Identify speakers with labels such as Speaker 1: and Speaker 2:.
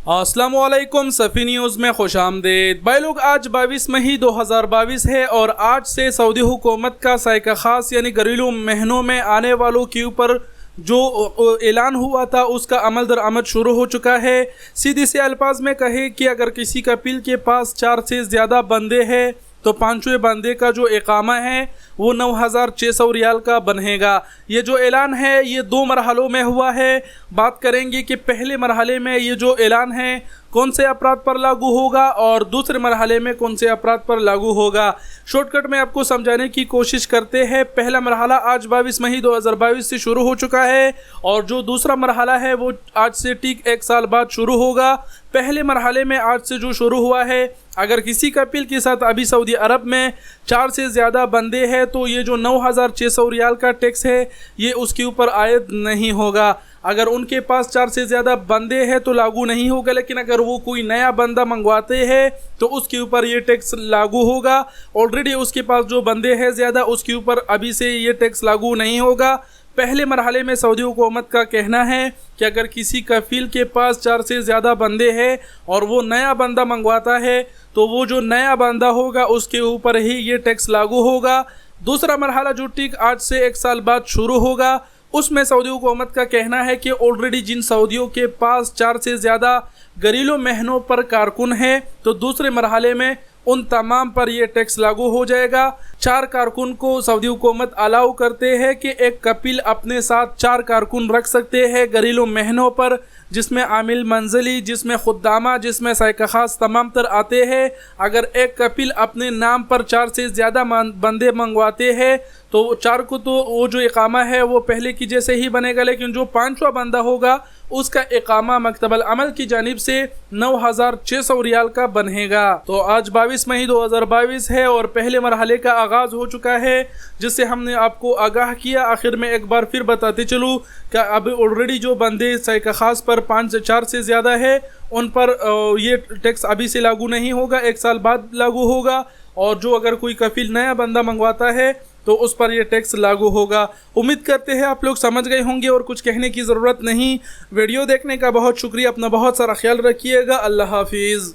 Speaker 1: अस्सलामुअलैकुम सफ़ी न्यूज़ में खुश आमदेद। भाई लोग, आज 22 मई 2022 है और आज से सऊदी हुकूमत का साइका ख़ास यानी घरेलू महीनों में आने वालों के ऊपर जो ऐलान हुआ था उसका अमल दरामद शुरू हो चुका है। सीधे से अल्फाज में कहे कि अगर किसी कपील के पास 4 से ज़्यादा बंदे हैं तो 5वें बंदे का जो इकामा है वो 9,600 रियाल का बनेगा। ये जो ऐलान है ये 2 मरहलों में हुआ है। बात करेंगे कि पहले मरहले में ये जो ऐलान है कौन से अपराध पर लागू होगा और दूसरे मरहले में कौन से अपराध पर लागू होगा। शॉर्टकट में आपको समझाने की कोशिश करते हैं। पहला मरहला आज 22 मई 2022 से शुरू हो चुका है और जो दूसरा मरहला है वो आज से ठीक 1 साल बाद शुरू होगा। पहले मरहले में आज से जो शुरू हुआ है, अगर किसी कपील के साथ अभी सऊदी अरब में 4 से ज़्यादा बंदे हैं तो ये जो 9,600 रियाल का टैक्स है ये उसके ऊपर आयद नहीं होगा। अगर उनके पास 4 से ज़्यादा बंदे हैं तो लागू नहीं होगा, लेकिन अगर वो कोई नया बंदा मंगवाते हैं तो उसके ऊपर ये टैक्स लागू होगा। ऑलरेडी उसके पास जो बंदे हैं ज़्यादा उसके ऊपर अभी से ये टैक्स लागू नहीं होगा। पहले मरहले में सऊदी हुकूमत का कहना है कि अगर किसी कफील के पास 4 से ज़्यादा बंदे हैं और वो नया बंदा मंगवाता है तो वो जो नया बंदा होगा उसके ऊपर ही ये टैक्स लागू होगा। दूसरा मरहला जो ठीक आज से 1 साल बाद शुरू होगा उसमें सऊदी हुकूमत का कहना है कि ऑलरेडी जिन सऊदियों के पास 4 से ज़्यादा घरेलू महीनों पर कारकुन है तो दूसरे मरहले में उन तमाम पर यह टैक्स लागू हो जाएगा। 4 कारकुन को सऊदी हुकूमत अलाउ करते हैं कि एक कपील अपने साथ 4 कारकुन रख सकते हैं घरेलू महीनों पर, जिसमें आमिल मंजली, जिसमें खुद्दामा, जिसमें साइका ख़ास तमाम तर आते हैं। अगर एक कपील अपने नाम पर 4 से ज़्यादा बंदे मंगवाते हैं तो 4 को तो वो जो इकामा है वो पहले की जैसे ही बनेगा, लेकिन जो 5वां बंदा होगा उसका इकामा मकतबल अमल की जानिब से 9,600 रियाल का बनेगा। तो आज 22 मई 2022 है और पहले मरहले का आगाज़ हो चुका है, जिससे हमने आपको आगाह किया। आखिर में एक बार फिर बताते चलूँ कि अब ऑलरेडी जो बंदे साइका ख़ास पर 5 से 4 से ज़्यादा है उन पर ये टैक्स अभी से लागू नहीं होगा, 1 साल बाद लागू होगा। और जो अगर कोई कफील नया बंदा मंगवाता है तो उस पर यह टैक्स लागू होगा। उम्मीद करते हैं आप लोग समझ गए होंगे और कुछ कहने की ज़रूरत नहीं। वीडियो देखने का बहुत शुक्रिया। अपना बहुत सारा ख्याल रखिएगा। अल्लाह हाफिज़।